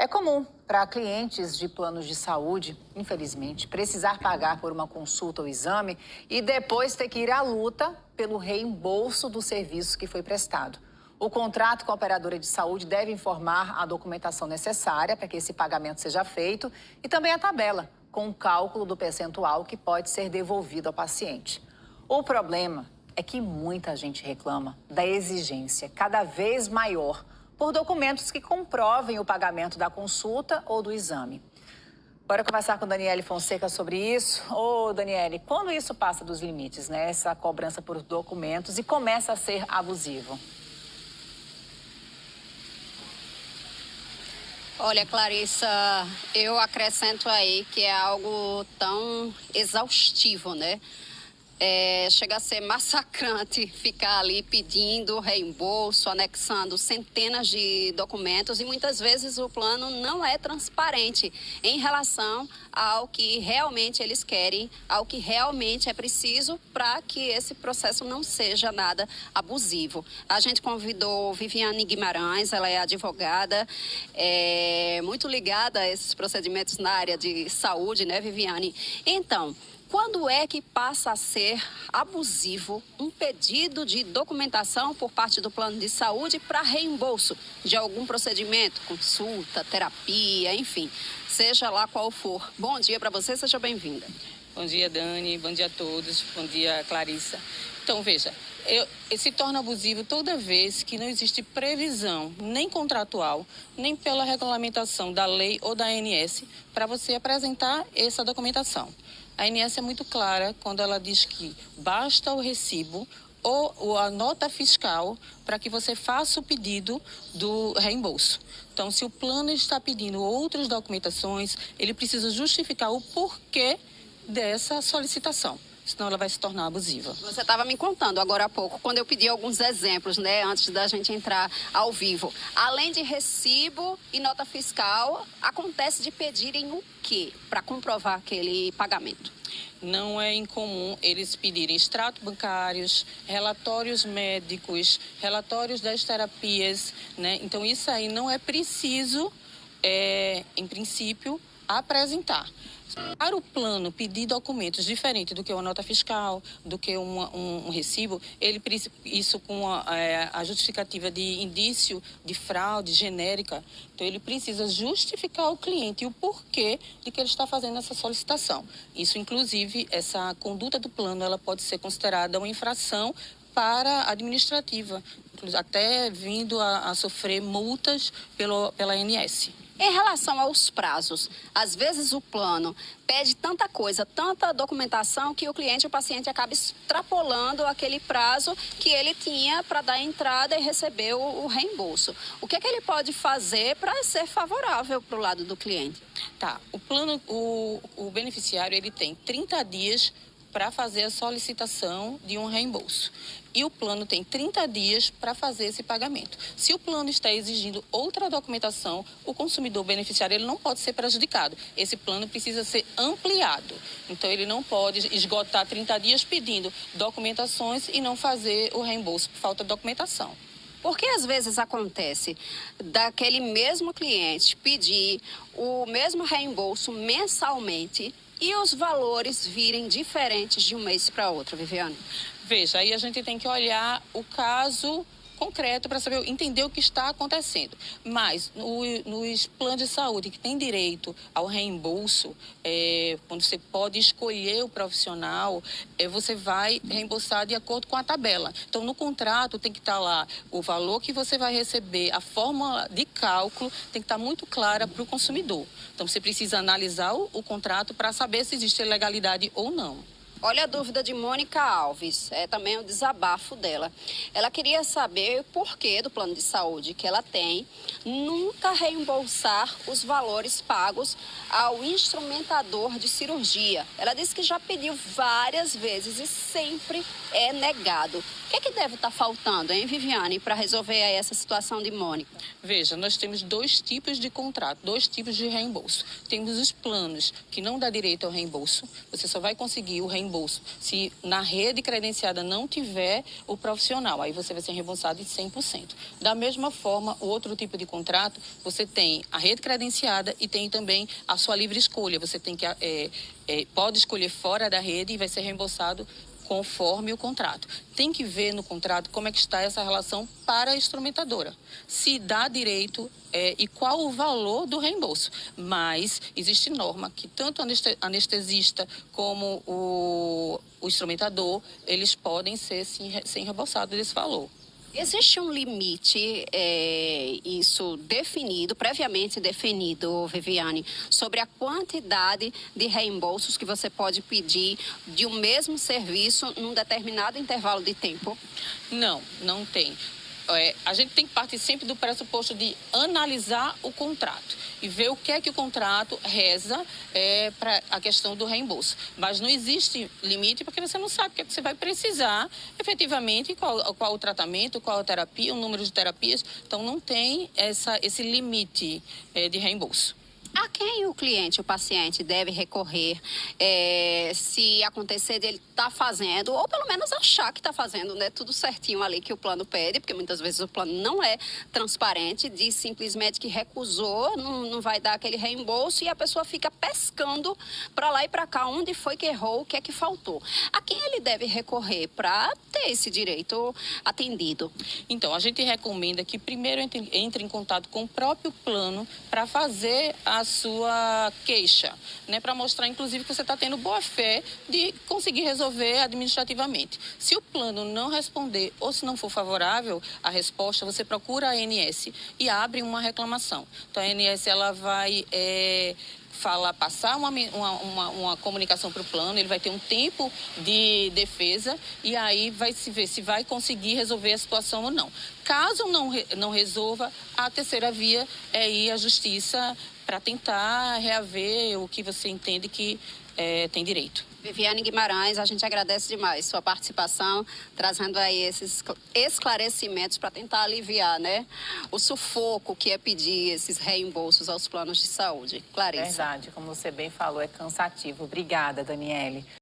É comum para clientes de planos de saúde, infelizmente, precisar pagar por uma consulta ou exame e depois ter que ir à luta pelo reembolso do serviço que foi prestado. O contrato com a operadora de saúde deve informar a documentação necessária para que esse pagamento seja feito e também a tabela, com o cálculo do percentual que pode ser devolvido ao paciente. O problema é que muita gente reclama da exigência cada vez maior por documentos que comprovem o pagamento da consulta ou do exame. Bora conversar com Daniele Fonseca sobre isso. Ô, Daniele, quando isso passa dos limites, né? Essa cobrança por documentos e começa a ser abusivo? Olha, Clarissa, eu acrescento aí que é algo tão exaustivo, né? Chega a ser massacrante ficar ali pedindo reembolso, anexando centenas de documentos e muitas vezes o plano não é transparente em relação ao que realmente eles querem, ao que realmente é preciso para que esse processo não seja nada abusivo. A gente convidou Viviane Guimarães, ela é advogada, muito ligada a esses procedimentos na área de saúde, né, Viviane? Então, quando é que passa a ser abusivo um pedido de documentação por parte do plano de saúde para reembolso de algum procedimento, consulta, terapia, enfim, seja lá qual for? Bom dia para você, seja bem-vinda. Bom dia, Dani, bom dia a todos, bom dia, Clarissa. Então, veja, se torna abusivo toda vez que não existe previsão, nem contratual, nem pela regulamentação da lei ou da ANS, para você apresentar essa documentação. A ANS é muito clara quando ela diz que basta o recibo ou a nota fiscal para que você faça o pedido do reembolso. Então, se o plano está pedindo outras documentações, ele precisa justificar o porquê dessa solicitação, senão ela vai se tornar abusiva. Você estava me contando agora há pouco, quando eu pedi alguns exemplos, né, antes da gente entrar ao vivo. Além de recibo e nota fiscal, acontece de pedirem o quê para comprovar aquele pagamento? Não é incomum eles pedirem extratos bancários, relatórios médicos, relatórios das terapias, né? Então, isso aí não é preciso, em princípio, apresentar. Para o plano pedir documentos diferentes do que uma nota fiscal, do que um recibo, isso com a justificativa de indício de fraude genérica, então ele precisa justificar ao cliente o porquê de que ele está fazendo essa solicitação. Isso, inclusive, essa conduta do plano, ela pode ser considerada uma infração para administrativa, até vindo a sofrer multas pela ANS. Em relação aos prazos, às vezes o plano pede tanta coisa, tanta documentação, que o cliente, o paciente, acaba extrapolando aquele prazo que ele tinha para dar entrada e receber o reembolso. O que é que ele pode fazer para ser favorável para o lado do cliente? Tá, o beneficiário, ele tem 30 dias para fazer a solicitação de um reembolso. E o plano tem 30 dias para fazer esse pagamento. Se o plano está exigindo outra documentação, o consumidor beneficiário ele não pode ser prejudicado. Esse plano precisa ser ampliado. Então, ele não pode esgotar 30 dias pedindo documentações e não fazer o reembolso por falta de documentação. Porque às vezes acontece daquele mesmo cliente pedir o mesmo reembolso mensalmente e os valores virem diferentes de um mês para outro, Viviane? Veja, aí a gente tem que olhar o caso concreto para saber, entender o que está acontecendo. Mas nos planos de saúde que tem direito ao reembolso, quando você pode escolher o profissional, você vai reembolsar de acordo com a tabela. Então, no contrato tem que estar lá o valor que você vai receber, a fórmula de cálculo tem que estar muito clara para o consumidor. Então, você precisa analisar o contrato para saber se existe legalidade ou não. Olha a dúvida de Mônica Alves, é também o desabafo dela. Ela queria saber o porquê do plano de saúde que ela tem nunca reembolsar os valores pagos ao instrumentador de cirurgia. Ela disse que já pediu várias vezes e sempre é negado. O que é que deve estar faltando, hein, Viviane, para resolver aí essa situação de Mônica? Veja, nós temos dois tipos de contrato, dois tipos de reembolso. Temos os planos que não dá direito ao reembolso, você só vai conseguir o reembolso reembolso. Se na rede credenciada não tiver o profissional, aí você vai ser reembolsado em 100%. Da mesma forma, o outro tipo de contrato, você tem a rede credenciada e tem também a sua livre escolha. Você tem que pode escolher fora da rede e vai ser reembolsado conforme o contrato. Tem que ver no contrato como é que está essa relação para a instrumentadora. Se dá direito e qual o valor do reembolso. Mas existe norma que tanto o anestesista como o instrumentador, eles podem ser sim reembolsados desse valor. Existe um limite, isso definido, previamente definido, Viviane, sobre a quantidade de reembolsos que você pode pedir de um mesmo serviço num determinado intervalo de tempo? Não, não tem. A gente tem que partir sempre do pressuposto de analisar o contrato e ver o que é que o contrato reza para a questão do reembolso. Mas não existe limite porque você não sabe o que é que você vai precisar efetivamente, qual o tratamento, qual a terapia, o número de terapias. Então, não tem esse limite de reembolso. A quem o cliente, o paciente, deve recorrer se acontecer de ele estar fazendo, ou pelo menos achar que está fazendo, né, tudo certinho ali que o plano pede, porque muitas vezes o plano não é transparente, diz simplesmente que recusou, não vai dar aquele reembolso e a pessoa fica pescando para lá e para cá, onde foi que errou, o que é que faltou. A quem ele deve recorrer para ter esse direito atendido? Então, a gente recomenda que primeiro entre em contato com o próprio plano para fazer a sua queixa, né, para mostrar, inclusive, que você está tendo boa fé de conseguir resolver administrativamente. Se o plano não responder ou se não for favorável a resposta, você procura a ANS e abre uma reclamação. Então, a ANS ela vai passar uma comunicação para o plano, ele vai ter um tempo de defesa e aí vai se ver se vai conseguir resolver a situação ou não. Caso não resolva, a terceira via é ir à justiça para tentar reaver o que você entende que tem direito. Viviane Guimarães, a gente agradece demais sua participação, trazendo aí esses esclarecimentos para tentar aliviar, né, o sufoco que é pedir esses reembolsos aos planos de saúde. Clarissa. Verdade, como você bem falou, é cansativo. Obrigada, Daniele.